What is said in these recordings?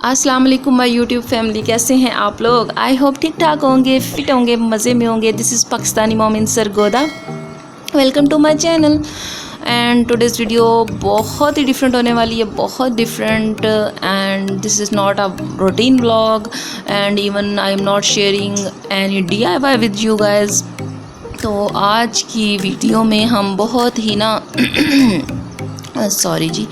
अस्सलाम वालेकुम my YouTube family, कैसे हैं आप लोग। आई होप ठीक ठाक होंगे, फिट होंगे, मज़े में होंगे। This is Pakistani mom in Sargodha. Welcome to my channel and today's video बहुत ही डिफरेंट होने वाली है, बहुत different. And this is not a routine vlog and even I am not sharing any DIY with you guys. तो आज की video में हम बहुत ही ना सॉरी जी,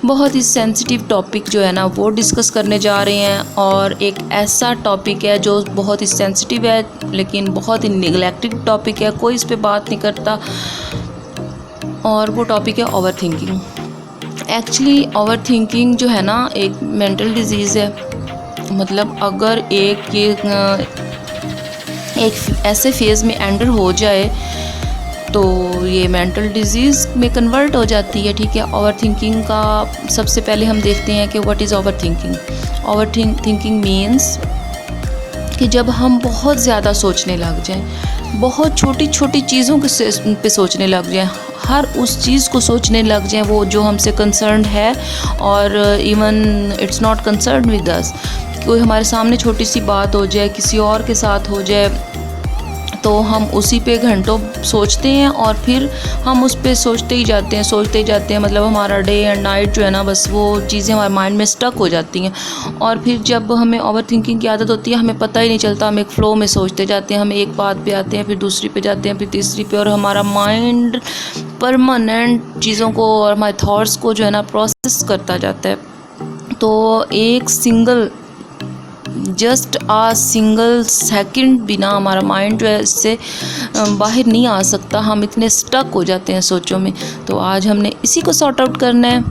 बहुत ही सेंसिटिव टॉपिक जो है ना वो डिस्कस करने जा रहे हैं। और एक ऐसा टॉपिक है जो बहुत ही सेंसिटिव है लेकिन बहुत ही निगलेक्टेड टॉपिक है, कोई इस पे बात नहीं करता। और वो टॉपिक है over thinking. Actually over thinking जो है ना एक मेंटल डिजीज़ है। मतलब अगर एक ऐसे फेज़ में एंटर हो जाए तो ये मेंटल डिजीज़ में कन्वर्ट हो जाती है। ठीक है, ओवर थिंकिंग का सबसे पहले हम देखते हैं कि what is over thinking. Over thinking means कि जब हम बहुत ज़्यादा सोचने लग जाएं, बहुत छोटी छोटी चीज़ों पे सोचने लग जाएं, हर उस चीज़ को सोचने लग जाएं वो जो हमसे कंसर्न्ड है, और even it's not concerned with us. कोई हमारे सामने छोटी सी बात हो जाए, किसी और के साथ हो जाए, तो हम उसी पे घंटों सोचते हैं और फिर हम उस पे सोचते ही जाते हैं। मतलब हमारा डे एंड नाइट जो है ना, बस वो चीज़ें हमारे माइंड में स्टक हो जाती हैं। और फिर जब हमें ओवर थिंकिंग की आदत होती है, हमें पता ही नहीं चलता, हम एक फ़्लो में सोचते जाते हैं। हम एक बात पे आते हैं, फिर दूसरी पे जाते हैं, फिर तीसरी पे, और हमारा माइंड परमानेंट चीज़ों को और हमारे थॉट्स को जो है ना प्रोसेस करता जाता है। तो एक जस्ट आ सिंगल सेकंड बिना हमारा माइंड जो है इससे बाहर नहीं आ सकता। हम इतने स्टक हो जाते हैं सोचों में। तो आज हमने इसी को सॉर्ट आउट करना है।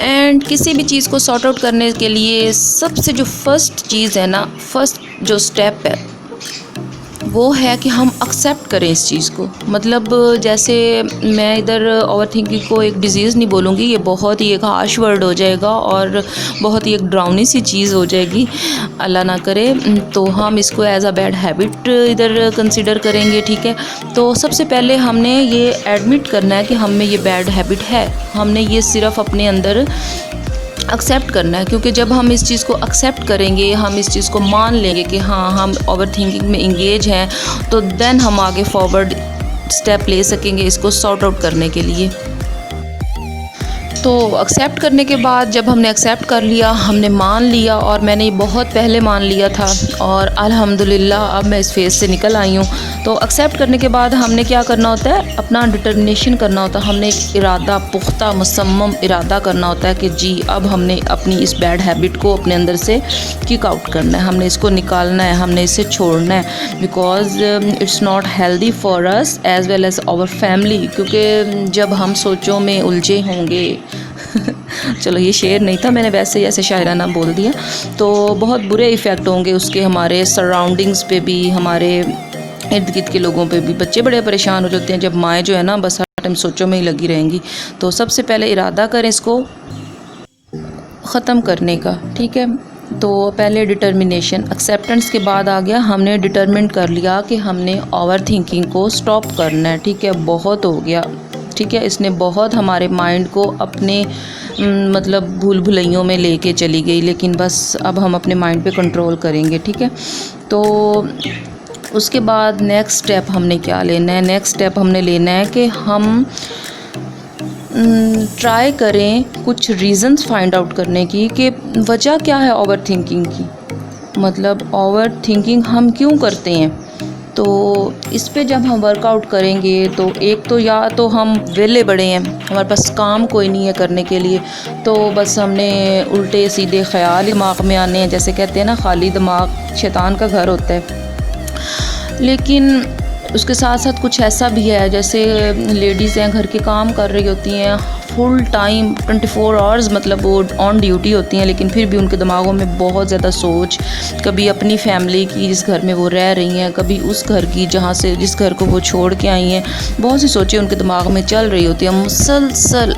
एंड किसी भी चीज़ को सॉर्ट आउट करने के लिए सबसे जो फर्स्ट चीज़ है ना, फर्स्ट जो स्टेप है वो है कि हम एक्सेप्ट करें इस चीज़ को। मतलब जैसे मैं इधर ओवर थिंकिंग को एक डिज़ीज़ नहीं बोलूँगी, ये बहुत ही एक हार्श वर्ड हो जाएगा और बहुत ही एक ड्राउनी सी चीज़ हो जाएगी, अल्लाह ना करे। तो हम इसको एज अ बैड हैबिट इधर कंसिडर करेंगे। ठीक है, तो सबसे पहले हमने ये एडमिट करना है कि हम में ये बैड हैबिट है। हमने ये सिर्फ अपने अंदर एक्सेप्ट करना है, क्योंकि जब हम इस चीज़ को एक्सेप्ट करेंगे, हम इस चीज़ को मान लेंगे कि हाँ हम ओवर थिंकिंग में इंगेज हैं, तो देन हम आगे फॉरवर्ड स्टेप ले सकेंगे इसको सॉर्ट आउट करने के लिए। तो एक्सेप्ट करने के बाद जब हमने एक्सेप्ट कर लिया, हमने मान लिया, और मैंने ये बहुत पहले मान लिया था और अल्हम्दुलिल्लाह अब मैं इस फेज़ से निकल आई हूँ। तो एक्सेप्ट करने के बाद हमने क्या करना होता है, अपना डिटर्मिनेशन करना होता है। हमने एक इरादा, पुख्ता मुसम्मम इरादा करना होता है कि जी अब हमने अपनी इस बैड हैबिट को अपने अंदर से किक आउट करना है, हमने इसको निकालना है, हमने इसे छोड़ना है। Because it's not healthy for us as well as our family. क्योंकि जब हम सोचों में उलझे होंगे चलो ये शेर नहीं था, मैंने वैसे ही ऐसे शायराना बोल दिया, तो बहुत बुरे इफ़ेक्ट होंगे उसके हमारे सराउंडिंग्स पे भी, हमारे इर्द गिर्द के लोगों पे भी। बच्चे बड़े परेशान हो जाते हैं जब माएँ जो है ना बस हर टाइम सोचों में ही लगी रहेंगी। तो सबसे पहले इरादा करें इसको ख़त्म करने का। ठीक है, तो पहले डिटर्मिनेशन, एक्सेप्टेंस के बाद आ गया, हमने डिटर्मिन कर लिया कि हमने ओवर थिंकिंग को स्टॉप करना है। ठीक है, बहुत हो गया। ठीक है, इसने बहुत हमारे माइंड को अपने मतलब भूल भुलैयों में लेके चली गई, लेकिन बस अब हम अपने माइंड पे कंट्रोल करेंगे। ठीक है, तो उसके बाद नेक्स्ट स्टेप हमने क्या लेना है, नेक्स्ट स्टेप हमने लेना है कि हम ट्राई करें कुछ रीज़न्स फाइंड आउट करने की कि वजह क्या है ओवर थिंकिंग की। मतलब ओवर थिंकिंग हम क्यों करते हैं। तो इस पे जब हम वर्कआउट करेंगे तो एक तो या तो हम वेले बड़े हैं, हमारे पास काम कोई नहीं है करने के लिए, तो बस हमने उल्टे सीधे ख्याल दिमाग में आने हैं। जैसे कहते हैं ना, खाली दिमाग शैतान का घर होता है। लेकिन उसके साथ साथ कुछ ऐसा भी है, जैसे लेडीज़ हैं घर के काम कर रही होती हैं फुल टाइम 24 आवर्स, मतलब वो ऑन ड्यूटी होती हैं, लेकिन फिर भी उनके दिमागों में बहुत ज़्यादा सोच, कभी अपनी फैमिली की जिस घर में वो रह रही हैं, कभी उस घर की जिस घर को वो छोड़ के आई हैं। बहुत सी सोचें उनके दिमाग में चल रही होती हैं मुसलसल।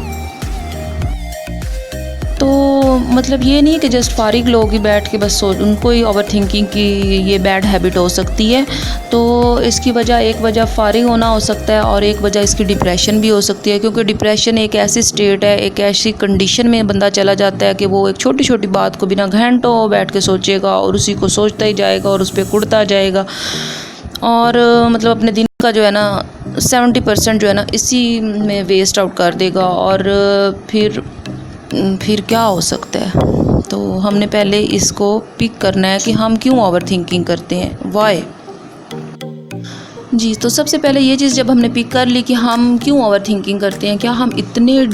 तो मतलब ये नहीं है कि जस्ट फारिग लोग ही बैठ के बस सोच, उनको ही ओवर थिंकिंग की ये बैड हैबिट हो सकती है। तो इसकी वजह, एक वजह फारिग होना हो सकता है और एक वजह इसकी डिप्रेशन भी हो सकती है, क्योंकि डिप्रेशन एक ऐसी स्टेट है, एक ऐसी कंडीशन में बंदा चला जाता है कि वो एक छोटी छोटी बात को बिना घंटों बैठ के सोचेगा और उसी को सोचता ही जाएगा और उस पर कुड़ता जाएगा, और मतलब अपने दिन का जो है ना 70% जो है ना इसी में वेस्ट आउट कर देगा। और फिर क्या हो सकता है। तो हमने पहले इसको पिक करना है कि हम क्यों ओवर थिंकिंग करते हैं, वाई। जी, तो सबसे पहले ये चीज़ जब हमने पिक कर ली कि हम क्यों ओवर थिंकिंग करते हैं, क्या हम इतने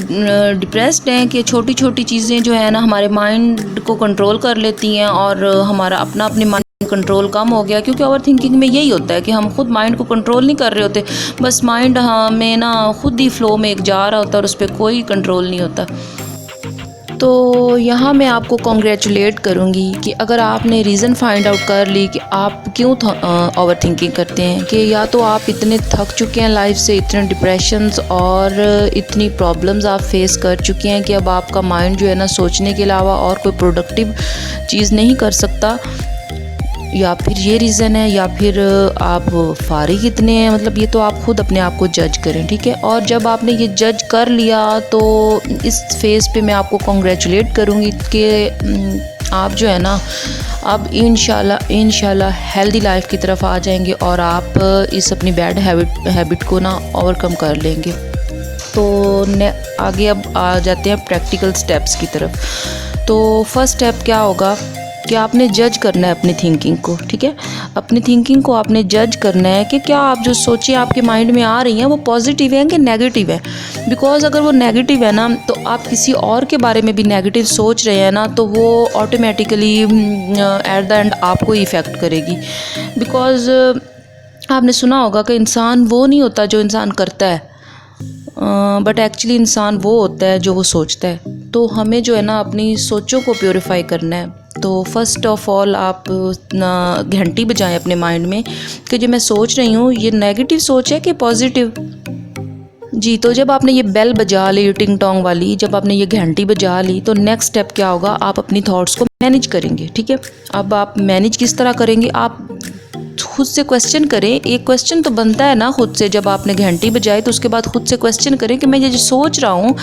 डिप्रेस्ड हैं कि छोटी छोटी चीज़ें जो है ना हमारे माइंड को कंट्रोल कर लेती हैं और हमारा अपने माइंड कंट्रोल कम हो गया। क्योंकि ओवर थिंकिंग में यही होता है कि हम खुद माइंड को कंट्रोल नहीं कर रहे होते, बस माइंड हमें ना खुद ही फ्लो में एक जा रहा होता है और उस पर कोई कंट्रोल नहीं होता। तो यहाँ मैं आपको कॉन्ग्रेचुलेट करूँगी कि अगर आपने रीज़न फाइंड आउट कर ली कि आप क्यों ओवर थिंकिंग करते हैं, कि या तो आप इतने थक चुके हैं लाइफ से, इतने डिप्रेशंस और इतनी प्रॉब्लम्स आप फेस कर चुके हैं कि अब आपका माइंड जो है ना सोचने के अलावा और कोई प्रोडक्टिव चीज़ नहीं कर सकता, या फिर ये रीज़न है, या फिर आप फारिग इतने हैं। मतलब ये तो आप खुद अपने आप को जज करें, ठीक है। और जब आपने ये जज कर लिया तो इस फेज़ पे मैं आपको कॉन्ग्रेचुलेट करूँगी कि आप जो है ना अब इंशाल्लाह हेल्दी लाइफ की तरफ आ जाएंगे और आप इस अपनी बैड हैबिट को ना ओवरकम कर लेंगे। तो आगे अब आ जाते हैं प्रैक्टिकल स्टेप्स की तरफ। तो फर्स्ट स्टेप क्या होगा कि आपने जज करना है अपनी थिंकिंग को, ठीक है। अपनी थिंकिंग को आपने जज करना है कि क्या आप जो सोचें आपके माइंड में आ रही हैं वो पॉजिटिव है कि नेगेटिव है। बिकॉज़ अगर वो नेगेटिव है ना तो आप किसी और के बारे में भी नेगेटिव सोच रहे हैं ना, तो वो ऑटोमेटिकली एट द एंड आपको ही इफ़ेक्ट करेगी। बिकॉज़ आपने सुना होगा कि इंसान वो नहीं होता जो इंसान करता है, बट एक्चुअली इंसान वो होता है जो वो सोचता है। तो हमें जो है ना अपनी सोचों को प्योरीफाई करना है। तो फर्स्ट ऑफ ऑल आप ना घंटी बजाएं अपने माइंड में कि जो मैं सोच रही हूँ ये नेगेटिव सोच है कि पॉजिटिव। जी, तो जब आपने ये बेल बजा ली टिंग टोंग वाली, जब आपने ये घंटी बजा ली, तो नेक्स्ट स्टेप क्या होगा, आप अपनी थॉट्स को मैनेज करेंगे, ठीक है। अब आप मैनेज किस तरह करेंगे, आप खुद से क्वेश्चन करें। एक क्वेश्चन तो बनता है ना खुद से, जब आपने घंटी बजाई तो उसके बाद खुद से क्वेश्चन करें कि मैं ये जो सोच रहा हूँ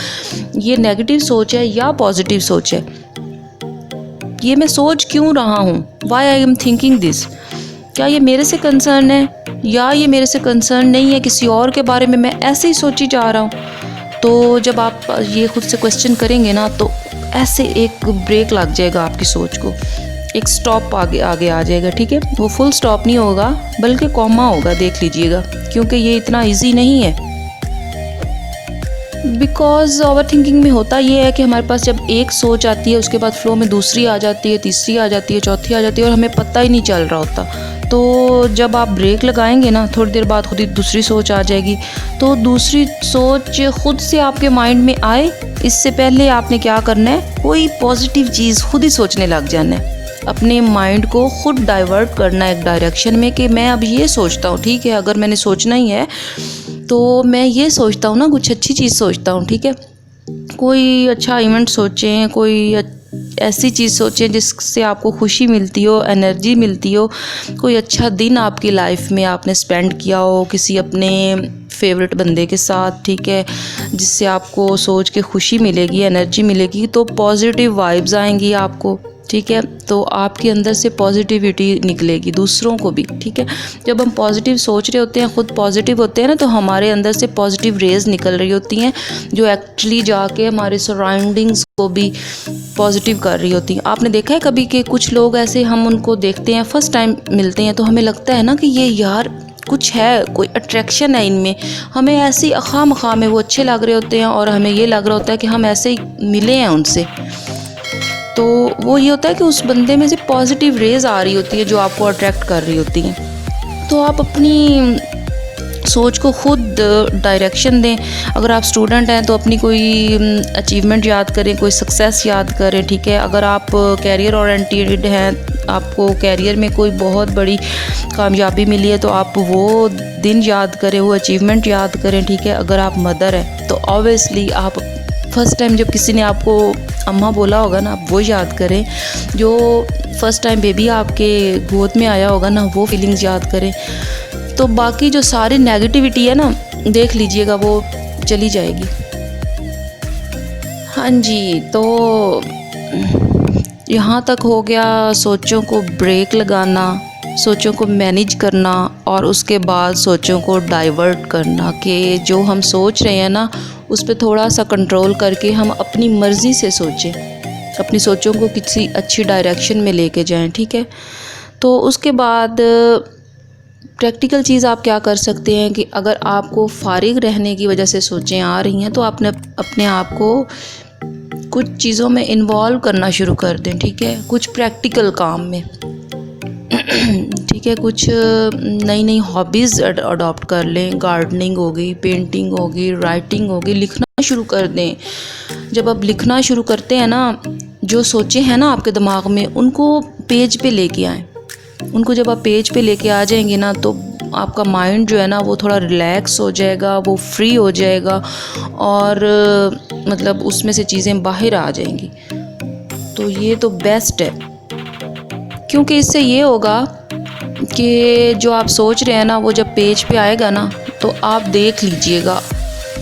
ये नेगेटिव सोच है या पॉजिटिव सोच है, ये मैं सोच क्यों रहा हूँ, why I am thinking this. क्या ये मेरे से कंसर्न है या ये मेरे से कंसर्न नहीं है, किसी और के बारे में मैं ऐसे ही सोची जा रहा हूँ। तो जब आप ये खुद से क्वेश्चन करेंगे ना तो ऐसे एक ब्रेक लग जाएगा आपकी सोच को, एक स्टॉप आगे आ जाएगा, ठीक है। वो फुल स्टॉप नहीं होगा बल्कि कॉमा होगा, देख लीजिएगा, क्योंकि ये इतना इजी नहीं है। बिकॉज़ ओवर थिंकिंग में होता ये है कि हमारे पास जब एक सोच आती है उसके बाद फ्लो में दूसरी आ जाती है, तीसरी आ जाती है, चौथी आ जाती है और हमें पता ही नहीं चल रहा होता। तो जब आप ब्रेक लगाएंगे ना थोड़ी देर बाद खुद ही दूसरी सोच आ जाएगी। तो दूसरी सोच खुद से आपके माइंड में आए इससे पहले आपने क्या करना है, कोई पॉजिटिव चीज़ खुद ही सोचने लग जाना है। अपने माइंड को खुद डाइवर्ट करना है एक डायरेक्शन में कि मैं अब ये सोचता हूँ, ठीक है। अगर मैंने सोचना ही है तो मैं ये सोचता हूँ ना, कुछ अच्छी चीज़ सोचता हूँ, ठीक है। कोई अच्छा इवेंट सोचें, कोई ऐसी चीज़ सोचें जिससे आपको खुशी मिलती हो, एनर्जी मिलती हो। कोई अच्छा दिन आपकी लाइफ में आपने स्पेंड किया हो किसी अपने फेवरेट बंदे के साथ, ठीक है, जिससे आपको सोच के खुशी मिलेगी, एनर्जी मिलेगी, तो पॉजिटिव वाइब्स आएंगी आपको, ठीक है। तो आपके अंदर से पॉजिटिविटी निकलेगी दूसरों को भी, ठीक है। जब हम पॉजिटिव सोच रहे होते हैं, खुद पॉजिटिव होते हैं ना, तो हमारे अंदर से पॉजिटिव रेज निकल रही होती हैं जो एक्चुअली जाके हमारे सराउंडिंग्स को भी पॉजिटिव कर रही होती हैं। आपने देखा है कभी कि कुछ लोग ऐसे, हम उनको देखते हैं फर्स्ट टाइम मिलते हैं तो हमें लगता है ना कि ये यार कुछ है, कोई अट्रैक्शन है इनमें, हमें ऐसे ही खाम में वो अच्छे लग रहे होते हैं और हमें ये लग रहा होता है कि हम ऐसे ही मिले हैं उनसे। तो वो ये होता है कि उस बंदे में से पॉजिटिव रेज आ रही होती है जो आपको अट्रैक्ट कर रही होती हैं। तो आप अपनी सोच को खुद डायरेक्शन दें। अगर आप स्टूडेंट हैं तो अपनी कोई अचीवमेंट याद करें, कोई सक्सेस याद करें, ठीक है। अगर आप कैरियर ओरिएंटेड हैं, आपको कैरियर में कोई बहुत बड़ी कामयाबी मिली है तो आप वो दिन याद करें, वो अचीवमेंट याद करें, ठीक है। अगर आप मदर हैं तो ऑब्वियसली आप फ़र्स्ट टाइम जब किसी ने आपको अम्मा बोला होगा ना, आप वो याद करें। जो फ़र्स्ट टाइम बेबी आपके गोद में आया होगा ना, वो फीलिंग्स याद करें। तो बाकी जो सारी नेगेटिविटी है ना, देख लीजिएगा वो चली जाएगी। हाँ जी, तो यहाँ तक हो गया सोचों को ब्रेक लगाना, सोचों को मैनेज करना, और उसके बाद सोचों को डाइवर्ट करना कि जो हम सोच रहे हैं ना उस पर थोड़ा सा कंट्रोल करके हम अपनी मर्ज़ी से सोचें, अपनी सोचों को किसी अच्छी डायरेक्शन में लेके जाएं। ठीक है, तो उसके बाद प्रैक्टिकल चीज़ आप क्या कर सकते हैं कि अगर आपको फारिग रहने की वजह से सोचें आ रही हैं तो आपने अपने आप को कुछ चीज़ों में इन्वॉल्व करना शुरू कर दें। ठीक है, कुछ प्रैक्टिकल काम में। ठीक है, कुछ नई नई हॉबीज़ अडॉप्ट कर लें। गार्डनिंग हो गई, पेंटिंग हो गई, राइटिंग हो गई, लिखना शुरू कर दें। जब आप लिखना शुरू करते हैं ना, जो सोचे हैं ना आपके दिमाग में, उनको पेज पे लेके आएँ। उनको जब आप पेज पे लेके आ जाएंगे ना, तो आपका माइंड जो है ना वो थोड़ा रिलैक्स हो जाएगा, वो फ्री हो जाएगा, और मतलब उसमें से चीज़ें बाहर आ जाएंगी। तो ये तो बेस्ट है, क्योंकि इससे ये होगा कि जो आप सोच रहे हैं ना वो जब पेज पे आएगा ना, तो आप देख लीजिएगा,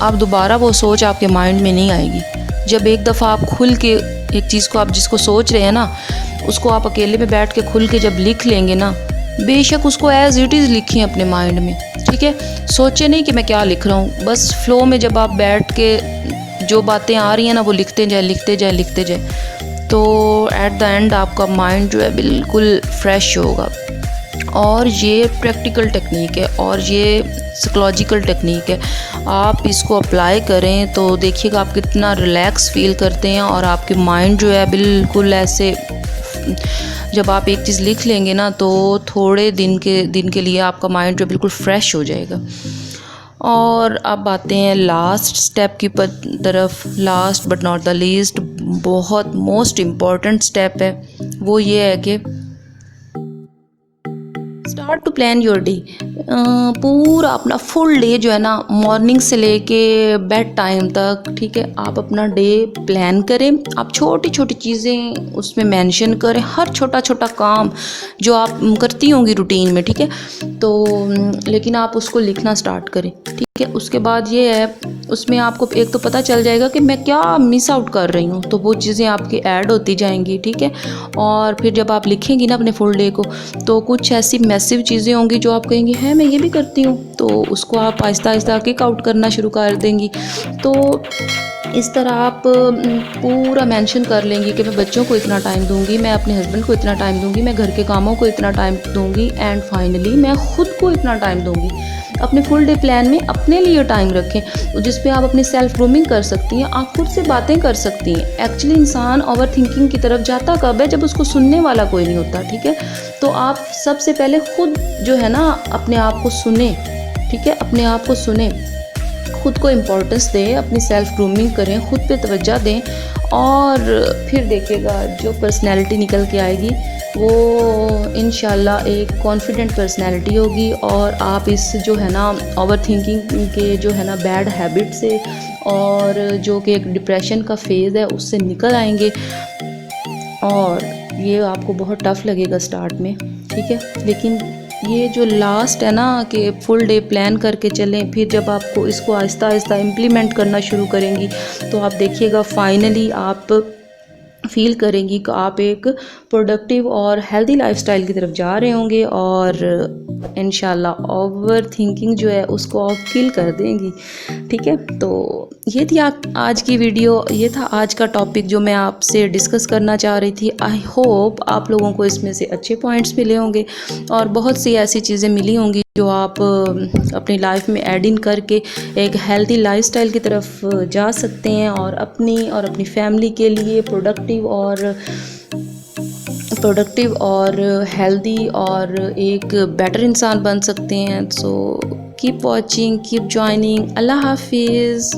आप दोबारा वो सोच आपके माइंड में नहीं आएगी। जब एक दफ़ा आप खुल के एक चीज़ को, आप जिसको सोच रहे हैं ना, उसको आप अकेले में बैठ के खुल के जब लिख लेंगे ना, बेशक उसको एज़ इट इज़ लिखिए अपने माइंड में। ठीक है, सोचे नहीं कि मैं क्या लिख रहा हूँ, बस फ्लो में जब आप बैठ के जो बातें आ रही हैं ना वो लिखते जाए, लिखते जाए, लिखते जाए, तो एट द एंड आपका माइंड जो है बिल्कुल फ्रेश होगा। और ये प्रैक्टिकल टेक्निक है और ये साइकोलॉजिकल टेक्निक है। आप इसको अप्लाई करें तो देखिएगा आप कितना रिलैक्स फील करते हैं, और आपके माइंड जो है बिल्कुल ऐसे, जब आप एक चीज़ लिख लेंगे ना तो थोड़े दिन के लिए आपका माइंड जो बिल्कुल फ्रेश हो जाएगा। और अब आते हैं लास्ट स्टेप की तरफ। Last but not the least, बहुत मोस्ट इम्पॉर्टेंट स्टेप है, वो ये है कि start to plan your day. पूरा अपना फुल डे जो है ना, मॉर्निंग से लेके बेड टाइम तक, ठीक है, आप अपना डे प्लान करें। आप छोटी छोटी चीज़ें उसमें मेंशन करें, हर छोटा छोटा काम जो आप करती होंगी रूटीन में, ठीक है, तो लेकिन आप उसको लिखना स्टार्ट करें। ठीक है, उसके बाद ये है, उसमें आपको एक तो पता चल जाएगा कि मैं क्या मिस आउट कर रही हूँ, तो वो चीज़ें आपकी ऐड होती जाएंगी। ठीक है, और फिर जब आप लिखेंगी ना अपने फुल डे को, तो कुछ ऐसी मैसिव चीज़ें होंगी जो आप कहेंगी है मैं ये भी करती हूँ, तो उसको आप आहिस्ता आहिस्ता किक आउट करना शुरू कर देंगी। तो इस तरह आप पूरा मेंशन कर लेंगी कि मैं बच्चों को इतना टाइम दूंगी, मैं अपने हस्बैंड को इतना टाइम दूंगी, मैं घर के कामों को इतना टाइम दूंगी, एंड फाइनली मैं खुद को इतना टाइम दूंगी। अपने फुल डे प्लान में अपने लिए टाइम रखें जिस पे आप अपनी सेल्फ ग्रूमिंग कर सकती हैं, आप खुद से बातें कर सकती हैं। एक्चुअली इंसान ओवर थिंकिंग की तरफ जाता कब है, जब उसको सुनने वाला कोई नहीं होता। ठीक है, तो आप सबसे पहले खुद जो है ना अपने आप को सुने। ठीक है, अपने आप को सुने, खुद को इम्पोर्टेंस दें, अपनी सेल्फ ग्रूमिंग करें, खुद पे तवज्जो दें, और फिर देखिएगा जो पर्सनैलिटी निकल के आएगी वो इंशाल्लाह एक कॉन्फिडेंट पर्सनैलिटी होगी, और आप इस जो है ना ओवर थिंकिंग के जो है ना बैड हैबिट से, और जो कि एक डिप्रेशन का फेज़ है, उससे निकल आएंगे। और ये आपको बहुत टफ़ लगेगा स्टार्ट में, ठीक है, लेकिन ये जो लास्ट है ना कि फुल डे प्लान करके चलें, फिर जब आपको इसको आहिस्ता आहिस्ता इम्प्लीमेंट करना शुरू करेंगी तो आप देखिएगा फाइनली आप फील करेंगी कि आप एक प्रोडक्टिव और हेल्दी लाइफस्टाइल की तरफ जा रहे होंगे, और इंशाल्लाह ओवर थिंकिंग जो है उसको आप किल कर देंगी। ठीक है, तो ये थी आज की वीडियो, ये था आज का टॉपिक जो मैं आपसे डिस्कस करना चाह रही थी। आई होप आप लोगों को इसमें से अच्छे पॉइंट्स मिले होंगे, और बहुत सी ऐसी चीज़ें मिली होंगी जो आप अपनी लाइफ में ऐड इन करके एक हेल्दी लाइफस्टाइल की तरफ जा सकते हैं, और अपनी फैमिली के लिए प्रोडक्टिव और हेल्दी और एक बेटर इंसान बन सकते हैं। So keep watching, keep joining. अल्लाह हाफिज़।